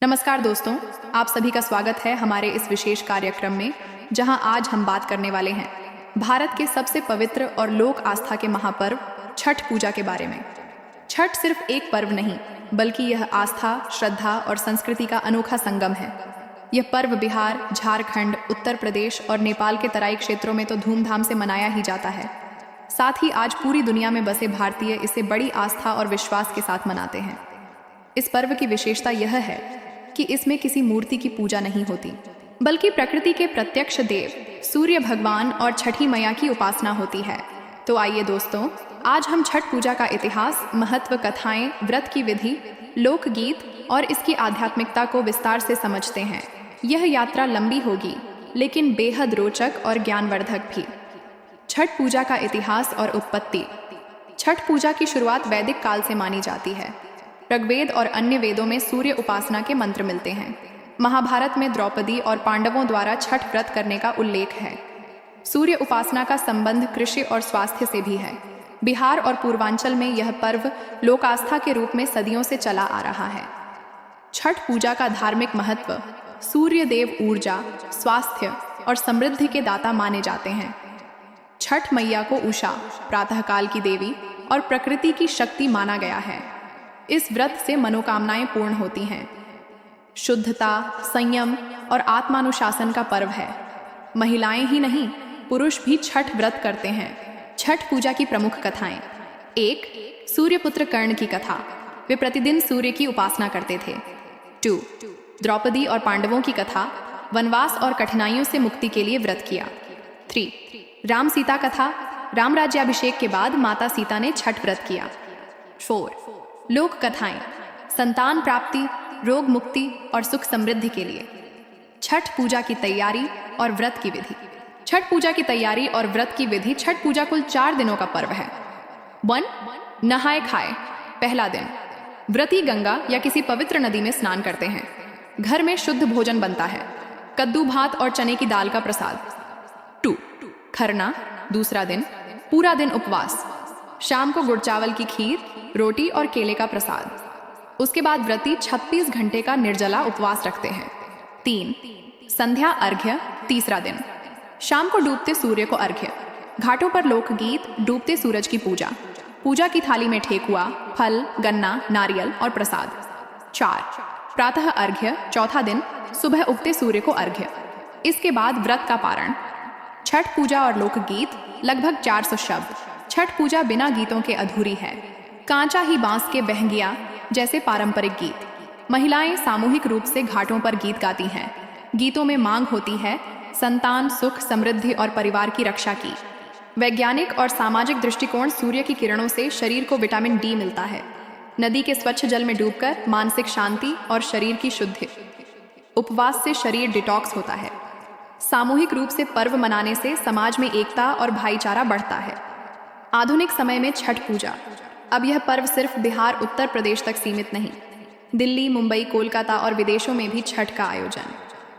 नमस्कार दोस्तों, आप सभी का स्वागत है हमारे इस विशेष कार्यक्रम में, जहां आज हम बात करने वाले हैं भारत के सबसे पवित्र और लोक आस्था के महापर्व छठ पूजा के बारे में। छठ सिर्फ एक पर्व नहीं, बल्कि यह आस्था, श्रद्धा और संस्कृति का अनोखा संगम है। यह पर्व बिहार, झारखंड, उत्तर प्रदेश और नेपाल के तराई क्षेत्रों में तो धूमधाम से मनाया ही जाता है। साथ ही आज पूरी दुनिया में बसे भारतीय इसे बड़ी आस्था और विश्वास के साथ मनाते हैं। इस पर्व की विशेषता यह है कि इसमें किसी मूर्ति की पूजा नहीं होती, बल्कि प्रकृति के प्रत्यक्ष देव सूर्य भगवान और छठी मैया की उपासना होती है। तो आइए दोस्तों, आज हम छठ पूजा का इतिहास, महत्व, कथाएं, व्रत की विधि, लोकगीत और इसकी आध्यात्मिकता को विस्तार से समझते हैं। यह यात्रा लंबी होगी, लेकिन बेहद रोचक और ज्ञानवर्धक भी। छठ पूजा का इतिहास और उत्पत्ति। छठ पूजा की शुरुआत वैदिक काल से मानी जाती है। ऋग्वेद और अन्य वेदों में सूर्य उपासना के मंत्र मिलते हैं। महाभारत में द्रौपदी और पांडवों द्वारा छठ व्रत करने का उल्लेख है। सूर्य उपासना का संबंध कृषि और स्वास्थ्य से भी है। बिहार और पूर्वांचल में यह पर्व लोक आस्था के रूप में सदियों से चला आ रहा है। छठ पूजा का धार्मिक महत्व। सूर्य देव ऊर्जा, स्वास्थ्य और समृद्धि के दाता माने जाते हैं। छठ मैया को उषा, प्रातःकाल की देवी और प्रकृति की शक्ति माना गया है। इस व्रत से मनोकामनाएं पूर्ण होती हैं। शुद्धता, संयम और आत्मानुशासन का पर्व है। महिलाएं ही नहीं, पुरुष भी छठ व्रत करते हैं। छठ पूजा की प्रमुख कथाएं। 1. सूर्यपुत्र कर्ण की कथा। वे प्रतिदिन सूर्य की उपासना करते थे। 2. द्रौपदी और पांडवों की कथा। वनवास और कठिनाइयों से मुक्ति के लिए व्रत किया। 3. राम सीता कथा। राम राज्याभिषेक के बाद माता सीता ने छठ व्रत किया। 4. लोक कथाएं। संतान प्राप्ति, रोग मुक्ति और सुख समृद्धि के लिए। छठ पूजा की तैयारी और व्रत की विधि। छठ पूजा की तैयारी और व्रत की विधि। छठ पूजा कुल 4 दिनों का पर्व है। 1. नहाए खाए। पहला दिन, व्रती गंगा या किसी पवित्र नदी में स्नान करते हैं। घर में शुद्ध भोजन बनता है। कद्दू, भात और चने की दाल का प्रसाद। 2. खरना। दूसरा दिन, पूरा दिन उपवास। शाम को गुड़ चावल की खीर, रोटी और केले का प्रसाद। उसके बाद व्रती 36 घंटे का निर्जला उपवास रखते हैं। 3. संध्या अर्घ्य। तीसरा दिन, शाम को डूबते सूर्य को अर्घ्य। घाटों पर लोकगीत, डूबते सूरज की पूजा। पूजा की थाली में ठेकुआ, फल, गन्ना, नारियल और प्रसाद। 4. प्रातः अर्घ्य। चौथा दिन, सुबह उगते सूर्य को अर्घ्य। इसके बाद व्रत का पारण। छठ पूजा और लोकगीत। लगभग 400 शब्द। छठ पूजा बिना गीतों के अधूरी है। कांचा ही बांस के बहंगिया जैसे पारंपरिक गीत। महिलाएं सामूहिक रूप से घाटों पर गीत गाती हैं। गीतों में मांग होती है संतान, सुख, समृद्धि और परिवार की रक्षा की। वैज्ञानिक और सामाजिक दृष्टिकोण। सूर्य की किरणों से शरीर को विटामिन डी मिलता है। नदी के स्वच्छ जल में डूबकर मानसिक शांति और शरीर की शुद्धि। उपवास से शरीर डिटॉक्स होता है। सामूहिक रूप से पर्व मनाने से समाज में एकता और भाईचारा बढ़ता है। आधुनिक समय में छठ पूजा। अब यह पर्व सिर्फ बिहार, उत्तर प्रदेश तक सीमित नहीं। दिल्ली, मुंबई, कोलकाता और विदेशों में भी छठ का आयोजन।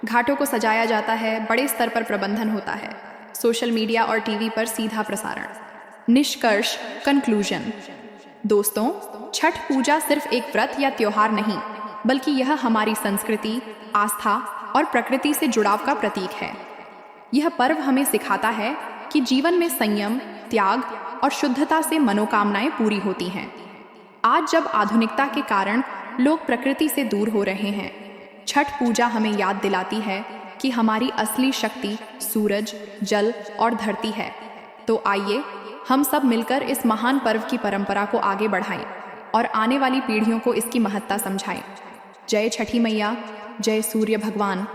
घाटों को सजाया जाता है। बड़े स्तर पर प्रबंधन होता है। सोशल मीडिया और टीवी पर सीधा प्रसारण। निष्कर्ष, कंक्लूजन। दोस्तों, छठ पूजा सिर्फ एक व्रत या त्योहार नहीं, बल्कि यह हमारी संस्कृति, आस्था और प्रकृति से जुड़ाव का प्रतीक है। यह पर्व हमें सिखाता है कि जीवन में संयम, त्याग और शुद्धता से मनोकामनाएं पूरी होती हैं। आज जब आधुनिकता के कारण लोग प्रकृति से दूर हो रहे हैं, छठ पूजा हमें याद दिलाती है कि हमारी असली शक्ति सूरज, जल और धरती है। तो आइए हम सब मिलकर इस महान पर्व की परंपरा को आगे बढ़ाएं और आने वाली पीढ़ियों को इसकी महत्ता समझाएं। जय छठी मैया, जय सूर्य भगवान।